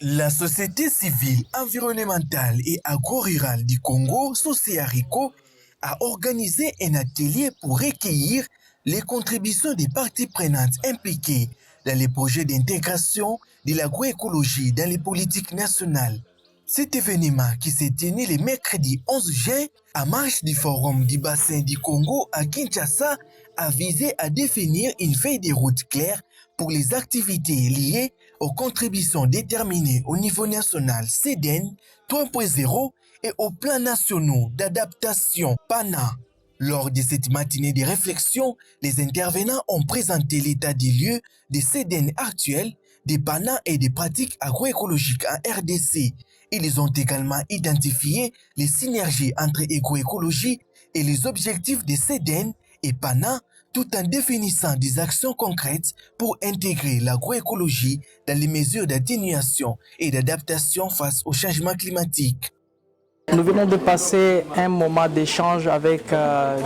La société civile, environnementale et agro-rurale du Congo, Sociarico, a organisé un atelier pour recueillir les contributions des parties prenantes impliquées dans les projets d'intégration de l'agroécologie dans les politiques nationales. Cet événement qui s'est tenu le mercredi 11 juin à marche du Forum du bassin du Congo à Kinshasa a visé à définir une feuille de route claire pour les activités liées aux contributions déterminées au niveau national CEDEN 3.0 et aux plans nationaux d'adaptation PANA. Lors de cette matinée de réflexion, les intervenants ont présenté l'état des lieux des CEDEN actuels, des PANA et des pratiques agroécologiques en RDC. Ils ont également identifié les synergies entre agroécologie et les objectifs des CEDEN et PANA, tout en définissant des actions concrètes pour intégrer l'agroécologie dans les mesures d'atténuation et d'adaptation face au changement climatique. Nous venons de passer un moment d'échange avec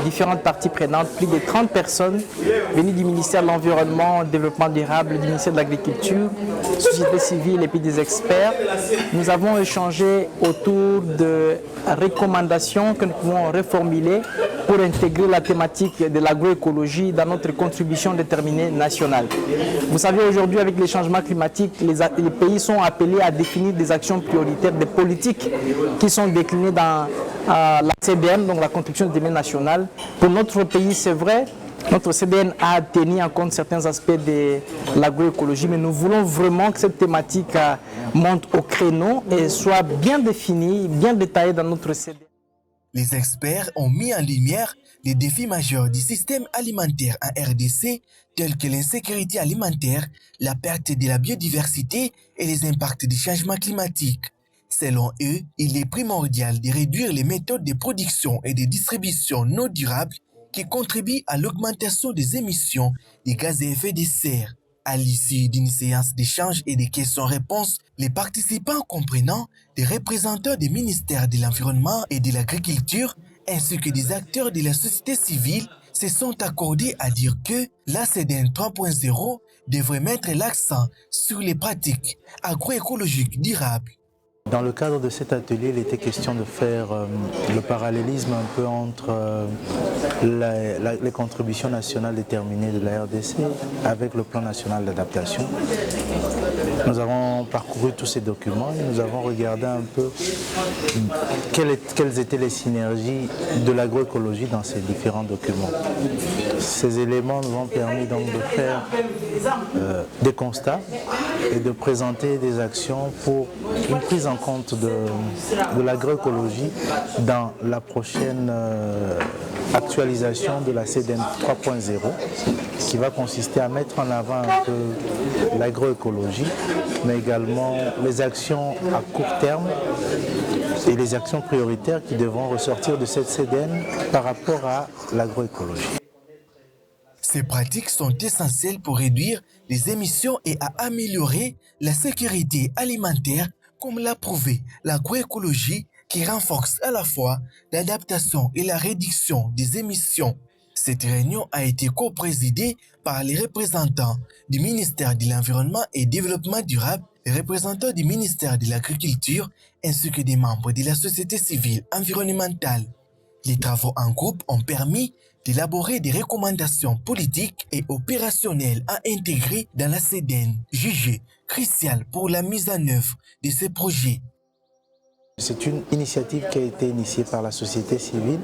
différentes parties prenantes, plus de 30 personnes venues du ministère de l'Environnement, du Développement durable, du ministère de l'Agriculture, société civile et puis des experts. Nous avons échangé autour de recommandations que nous pouvons reformuler pour intégrer la thématique de l'agroécologie dans notre contribution déterminée nationale. Vous savez, aujourd'hui, avec les changements climatiques, les pays sont appelés à définir des actions prioritaires, des politiques qui sont déclinées dans la CDN, donc la contribution déterminée nationale. Pour notre pays, c'est vrai, notre CDN a tenu en compte certains aspects de l'agroécologie, mais nous voulons vraiment que cette thématique monte au créneau et soit bien définie, bien détaillée dans notre CDN. Les experts ont mis en lumière les défis majeurs du système alimentaire en RDC, tels que l'insécurité alimentaire, la perte de la biodiversité et les impacts du changement climatique. Selon eux, il est primordial de réduire les méthodes de production et de distribution non durables qui contribuent à l'augmentation des émissions de gaz à effet de serre. À l'issue d'une séance d'échange et de questions-réponses, les participants comprenant des représentants des ministères de l'Environnement et de l'Agriculture ainsi que des acteurs de la société civile se sont accordés à dire que la CEDEN 3.0 devrait mettre l'accent sur les pratiques agroécologiques durables. Dans le cadre de cet atelier, il était question de faire le parallélisme un peu entre les contributions nationales déterminées de la RDC avec le plan national d'adaptation. Nous avons parcouru tous ces documents et nous avons regardé un peu quelles étaient les synergies de l'agroécologie dans ces différents documents. Ces éléments nous ont permis donc de faire des constats et de présenter des actions pour une prise en compte de l'agroécologie dans la prochaine actualisation de la CEDEN 3.0 qui va consister à mettre en avant un peu l'agroécologie, mais également les actions à court terme et les actions prioritaires qui devront ressortir de cette CEDEN par rapport à l'agroécologie. Ces pratiques sont essentielles pour réduire les émissions et à améliorer la sécurité alimentaire, comme l'a prouvé l'agroécologie qui renforce à la fois l'adaptation et la réduction des émissions. Cette réunion a été co-présidée par les représentants du ministère de l'Environnement et du Développement durable, les représentants du ministère de l'Agriculture ainsi que des membres de la société civile environnementale. Les travaux en groupe ont permis d'élaborer des recommandations politiques et opérationnelles à intégrer dans la CEDEN, jugées cruciales pour la mise en œuvre de ces projets. C'est une initiative qui a été initiée par la société civile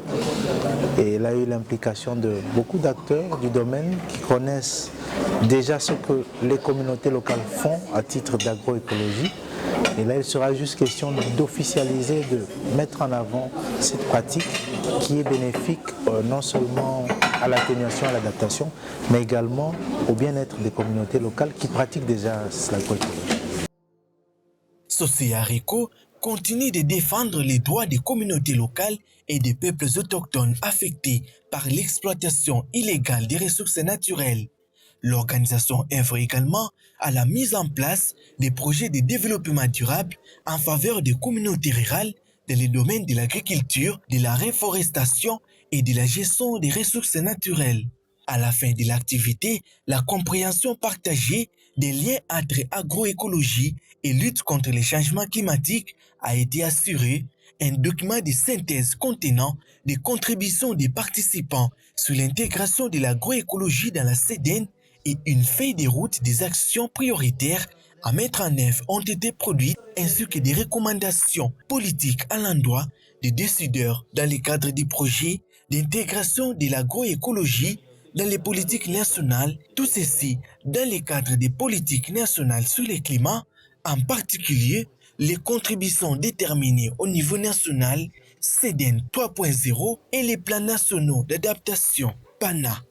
et elle a eu l'implication de beaucoup d'acteurs du domaine qui connaissent déjà ce que les communautés locales font à titre d'agroécologie. Et là, il sera juste question d'officialiser, de mettre en avant cette pratique qui est bénéfique non seulement à l'atténuation et à l'adaptation, mais également au bien-être des communautés locales qui pratiquent déjà l'agroécologie. Sociarico continue de défendre les droits des communautés locales et des peuples autochtones affectés par l'exploitation illégale des ressources naturelles. L'organisation œuvre également à la mise en place des projets de développement durable en faveur des communautés rurales dans les domaines de l'agriculture, de la reforestation et de la gestion des ressources naturelles. À la fin de l'activité, la compréhension partagée des liens entre agroécologie et lutte contre les changements climatiques a été assuré. Un document de synthèse contenant des contributions des participants sur l'intégration de l'agroécologie dans la CEDEN et une feuille de route des actions prioritaires à mettre en œuvre ont été produites, ainsi que des recommandations politiques à l'endroit des décideurs dans le cadre du projet d'intégration de l'agroécologie dans les politiques nationales, tout ceci dans le cadre des politiques nationales sur le climat, en particulier les contributions déterminées au niveau national, CEDEN 3.0 et les plans nationaux d'adaptation, PANA.